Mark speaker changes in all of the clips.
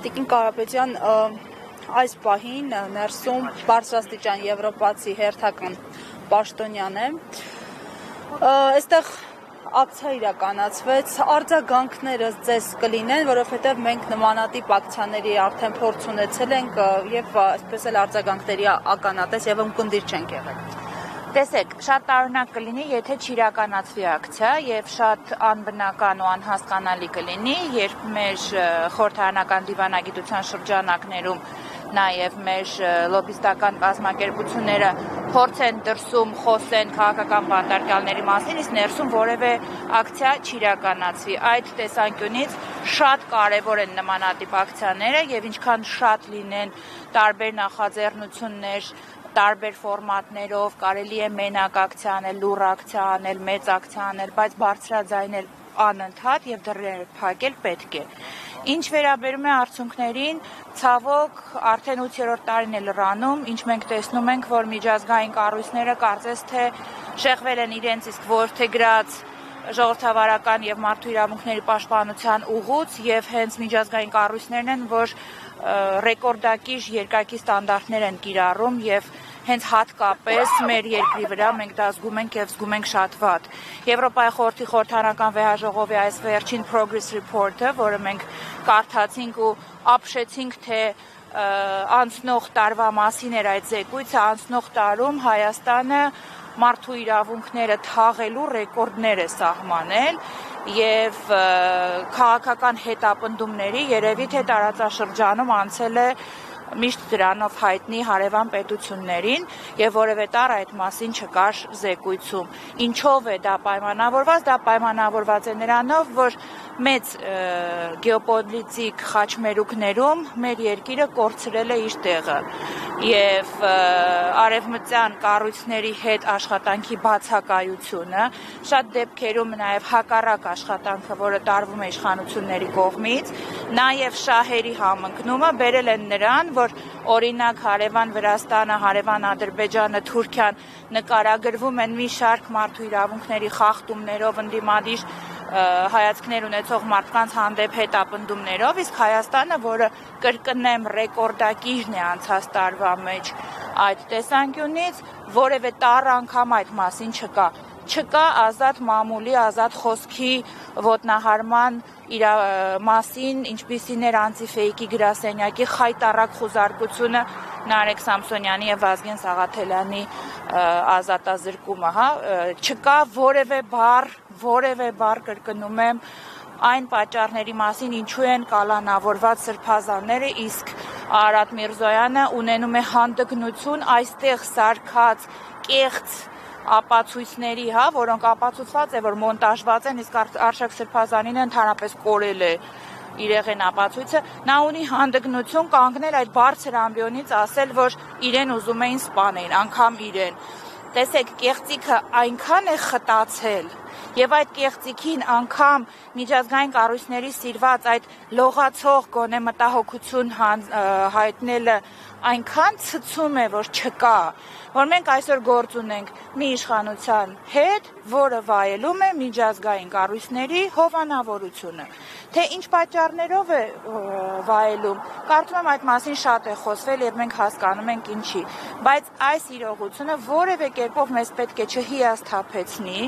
Speaker 1: Տիկին Կարապետյան, այս պահին ներսում բարձրաստիճան եվրոպացի հերթական պաշտոնյան է։ Այստեղ ակցիա իրականացվեց, արձագանքները ձեզ կլինեն, որովհետև մենք նմանատիպ ակցիաների արդեն փորձ ունեցել ենք եւ այսպես էլ արձագանքների ականատես եւ ըմկնդիր չենք եղել։
Speaker 2: Տեսեք, շատ տարօրինակ կլինի, եթե չիրականացվի ակցիա եւ շատ անբնական ու անհասկանալի կլինի, երբ մեր խորհրդարանական դիվանագիտության շրջանակներում նաեւ մեր լոբիստական կազմակերպությունները փորձեն դրսում խոսեն քաղաքական բանտարկյալների մասին, իսկ ներսում որևէ ակցիա չիրականացվի։ Այդ տեսանկյունից շատ կարեւոր են նմանատիպ ակցիաները եւ ինչքան շատ լինեն տարբեր նախաձեռնություններ, տարբեր ֆորմատներով, կարելի է մենակ ակցիա անել, լուռ ակցիա անել, մեծ ակցիա անել, բայց բարձրաձայնել անընդհատ եւ դռներ փակել պետք է։ Ինչ վերաբերում է արդյունքներին, ցավոք արդեն 8-րդ տարին է լրանում, ինչ մենք տեսնում ենք, որ միջազգային կառույցները կարծես թե շեղվել են իրենց իսկ որդեգրած ժողովրդավարական եւ մարդու իրավունքների պաշտպանության ուղուց եւ հենց միջազգային կառույցներն են, որ ռեկորդակիր երկակի ստանդարտներ են կիրառում եւ հենց հատկապես մեր երկրի վրա մենք դա զգում ենք եւ զգում ենք շատ վատ։ Եվրոպայի խորհրդի խորհրդարանական վեհաժողովի այս վերջին Progress Report-ը, որը մենք կարդացինք ու ապշեցինք, թե անցնող տարվա մասին էր այդ զեկույցը, անցնող տարում Հայաստանը մարդու իրավունքները թաղելու ռեկորդներ է սահմանել եւ քաղաքական հետապնդումների երևի թե տարածաշրջանում անցել է միշտ դրանով հայտնի հարևան պետություններին եւ որևէ տառ այդ մասին չկար զեկույցում։ Ինչով է դա պայմանավորված։ Դա պայմանավորված է նրանով, որ մեծ գեոպոլիտիկ խաչմերուկներում մեր երկիրը կորցրել է իր տեղը եւ արևմտյան կառույցների հետ աշխատանքի բացակայությունը, շատ դեպքերում նաեւ հակառակ աշխատանքը, որը տարվում է իշխանությունների կողմից, նաեւ շահերի համընկնումը բերել են նրան, որ օրինակ հարևան Վրաստանը, հարևան Ադրբեջանը, Թուրքիան նկարագրվում են մի շարք մարդու իրավունքների խախտումներով, ընդդիմադիր հայացքներ ունեցող մարդկանց հանդեպ հետապնդումներով, իսկ Հայաստանը, որը կրկնեմ ռեկորդակիրն է անցած տարվա մեջ այդ տեսանկյունից, որևէ տառ անգամ այդ մասին չկա ազատ մամուլի, ազատ խոսքի ոտնահարման մասին, ինչպիսին էր անտիֆեյքի գրասենյակի խայտառակ խուզարկությունը Նարեկ Սամսոնյանի եւ Վազգեն Սաղաթելյանի ազատազրկումը, չկա որևէ բառ կրկնում եմ այն պատճառների մասին, ինչու են կալանավորված սրբազանները, իսկ Արարատ Միրզոյանը ունենում է հանդգնություն այստեղ սարքած կեղծ ապացույցների, որոնք ապացուցված է, որ մոնտաժված են, իսկ Արշակ Սրբազանին ընդհանրապես կորել է իրեղեն ապացույցը, նա ունի հանդգնություն կանգնել այդ բարձր ամբիոնից ասել, որ իրեն ուզում էին սպանել, անգամ իրեն։ Տեսեք, կեղծիքը այնքան է խտացել եւ այդ կեղծիքին անգամ միջազգային կառույցների սիրված այդ լողացող գոնե մտահոգություն հայտնելը այնքան ցցում է, որ չկա, որ մենք այսօր գործ ունենք մի իշխանության հետ, որը վայելում է միջազգային կառույցների հովանավորությունը։ Թե ինչ պատճառներով է վայելում, կարծում եմ այդ մասին շատ է խոսվել եւ մենք հասկանում ենք ինչի, բայց այս իրողությունը որևէ կերպով մեզ պետք է չհիասթափեցնի,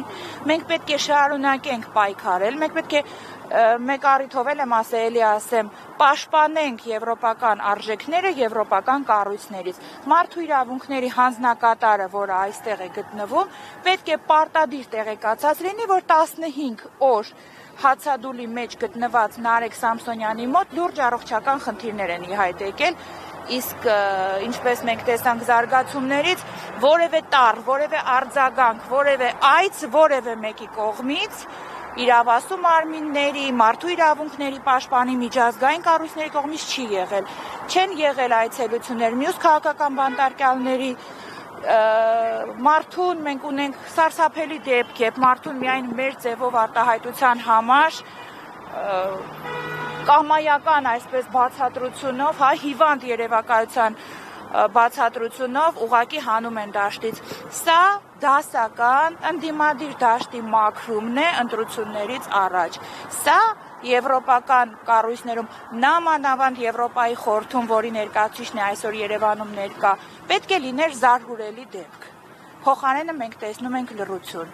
Speaker 2: մենք պետք է շարունակենք պայքարել, մենք պետք է մեկ առիթով եմ ասեմ, պաշտպանենք եվրոպական արժեքները եվրոպական կառույցներից։ Մարդու իրավունքների հանձնակատարը, որը այստեղ է գտնվում, պետք է պարտադիր տեղեկացած լինի, որ 15 օր հացադուլի մեջ գտնված Նարեկ Սամսոնյանի մոտ լուրջ առողջական խնդիրներ են ի հայտ եկել, իսկ ինչպես մենք տեսանք զարգացումներից, որևէ տառ, որևէ արձագանք, որևէ այց, որևէ մեկի կողմից իրավասու մարմինների, մարդու իրավունքների պաշտպանի միջազգային կառույցների կողմից չի եղել։ Չեն եղել այցելություններ մյուս քաղաքական բանտարկյալների, մարդուն մենք ունենք սարսափելի դեպք է, մարդուն միայն մեր ձևով արտահայտության համար կամայական այսպես բացատրությունով, հիվանդ երևակայության բացատրությունով ուղղակի հանում են դաշտից։ Սա դասական ընդդիմադիր դաշտի մաքրումն է ընտրություններից առաջ։ Սա եվրոպական կառույցներում, նամանավանդ Եվրոպայի խորհրդում, որի ներկայացուցիչն է այսօր Երևանում ներկա, պետք է լիներ զարհուրելի դեպք։ Փոխարենը մենք տեսնում ենք լռություն։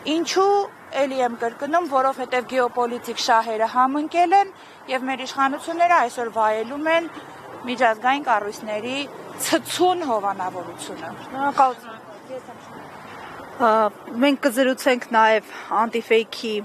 Speaker 2: Ինչու էլի եմ կրկնում, որովհետև գեոպոլիտիկ շահերը համընկել են եւ մեր իշխանությունները այսօր վայելում են միջազգային կառույցների ցցուն հովանավորությունը։
Speaker 1: Մենք կզրուցենք նաև անտիֆեյքի